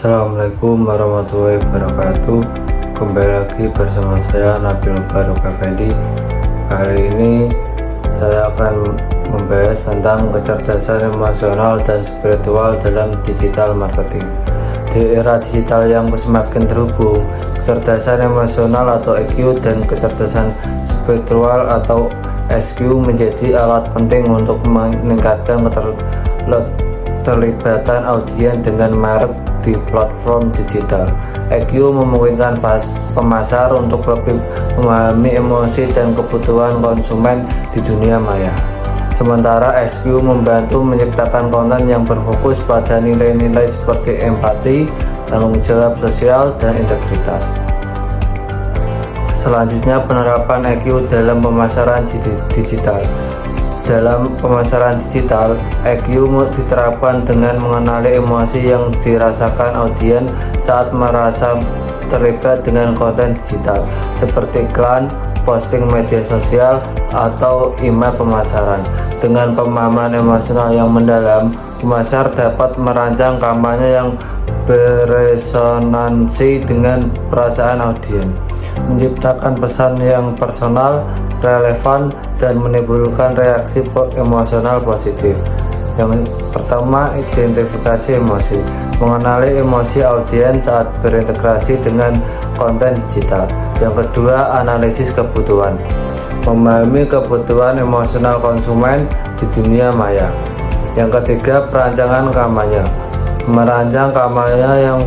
Assalamualaikum warahmatullahi wabarakatuh. Kembali lagi bersama saya Nabil Barok Effendi. Kali ini saya akan membahas tentang kecerdasan emosional dan spiritual dalam digital marketing. Di era digital yang semakin terhubung, kecerdasan emosional atau EQ dan kecerdasan spiritual atau SQ menjadi alat penting untuk meningkatkan keterlibatan audiens dengan merek di platform digital. EQ memungkinkan pemasar untuk lebih memahami emosi dan kebutuhan konsumen di dunia maya. Sementara SQ membantu menciptakan konten yang berfokus pada nilai-nilai seperti empati, tanggung jawab sosial, dan integritas. Selanjutnya, penerapan EQ dalam pemasaran digital. Dalam pemasaran digital, EQ diterapkan dengan mengenali emosi yang dirasakan audiens saat merasa terlibat dengan konten digital, seperti iklan, posting media sosial, atau email pemasaran. Dengan pemahaman emosional yang mendalam, pemasar dapat merancang kampanye yang beresonansi dengan perasaan audiens, menciptakan pesan yang personal, relevan, dan menimbulkan reaksi emosional positif. Yang pertama, identifikasi emosi. Mengenali emosi audiens saat berintegrasi dengan konten digital. Yang kedua, analisis kebutuhan. Memahami kebutuhan emosional konsumen di dunia maya. Yang ketiga, perancangan kampanye. Merancang kampanye yang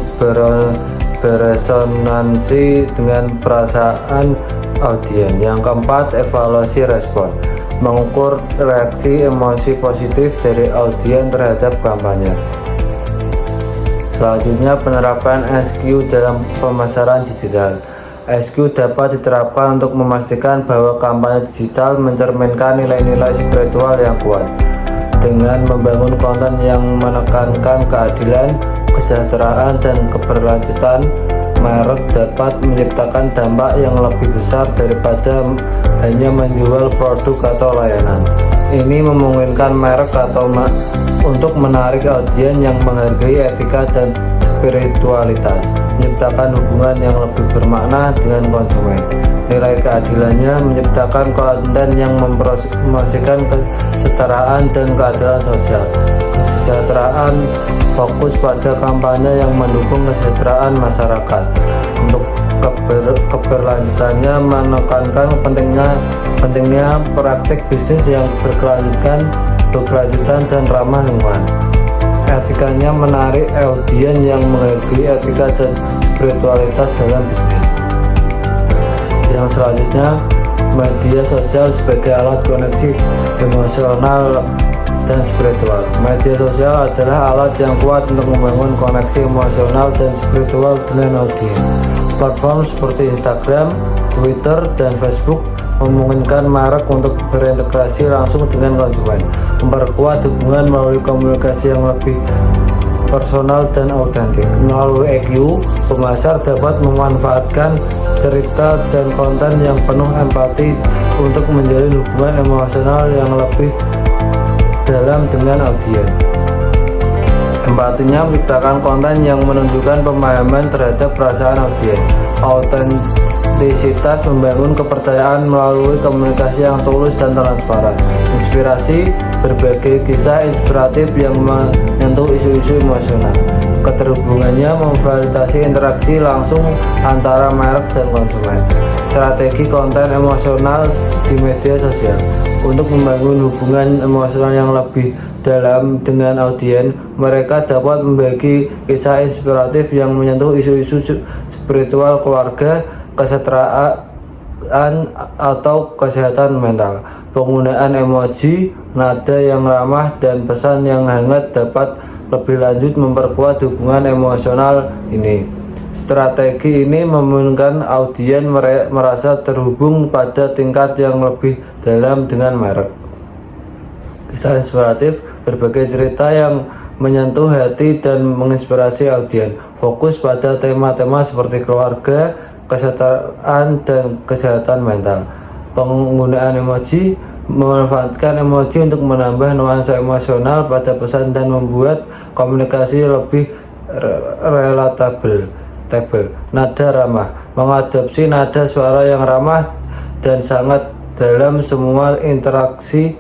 beresonansi dengan perasaan audiens. Yang keempat, evaluasi respon. Mengukur reaksi emosi positif dari audiens terhadap kampanye. Selanjutnya, penerapan SQ dalam pemasaran digital. SQ dapat diterapkan untuk memastikan bahwa kampanye digital mencerminkan nilai-nilai spiritual yang kuat. Dengan membangun konten yang menekankan keadilan, kesejahteraan, dan keberlanjutan, merek dapat menciptakan dampak yang lebih besar daripada hanya menjual produk atau layanan. Ini memungkinkan merek untuk menarik audiens yang menghargai etika dan spiritualitas, menciptakan hubungan yang lebih bermakna dengan konsumen. Nilai keadilannya menciptakan konten yang mempromosikan kesetaraan dan keadilan sosial. Kesejahteraan fokus pada kampanye yang mendukung kesejahteraan masyarakat. Untuk keberlanjutannya menekankan pentingnya praktik bisnis yang berkelanjutan dan ramah lingkungan. Etikanya menarik audiens yang menghargai etika dan spiritualitas dalam bisnis. Yang selanjutnya, media sosial sebagai alat koneksi emosional dan spiritual. Media sosial adalah alat yang kuat untuk membangun koneksi emosional dan spiritual dengan audiens. Platform seperti Instagram, Twitter, dan Facebook memungkinkan merek untuk berintegrasi langsung dengan konsumen, memperkuat hubungan melalui komunikasi yang lebih personal dan autentik. Melalui EQ, pemasar dapat memanfaatkan cerita dan konten yang penuh empati untuk menjalin hubungan emosional yang lebih dalam dengan audiens. Empatinya menciptakan konten yang menunjukkan pemahaman terhadap perasaan audiens. Autentisitas membangun kepercayaan melalui komunikasi yang tulus dan transparan. Inspirasi, berbagai kisah inspiratif yang menyentuh isu-isu emosional. Keterhubungannya memfasilitasi interaksi langsung antara merek dan konsumen. Strategi konten emosional di media sosial. Untuk membangun hubungan emosional yang lebih dalam dengan audiens, mereka dapat membagi kisah inspiratif yang menyentuh isu-isu spiritual, keluarga, kesetaraan, atau kesehatan mental. Penggunaan emoji, nada yang ramah, dan pesan yang hangat dapat lebih lanjut memperkuat hubungan emosional ini. Strategi ini memungkinkan audiens merasa terhubung pada tingkat yang lebih dalam dengan merek. Kisah inspiratif, berbagai cerita yang menyentuh hati dan menginspirasi audiens. Fokus pada tema-tema seperti keluarga, kesetaraan, dan kesehatan mental. Penggunaan emoji, memanfaatkan emoji untuk menambah nuansa emosional pada pesan dan membuat komunikasi lebih relatable. Nada ramah mengadopsi nada suara yang ramah dan sangat dalam semua interaksi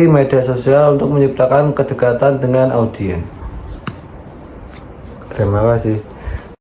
media sosial untuk menciptakan kedekatan dengan audiens. Terima kasih.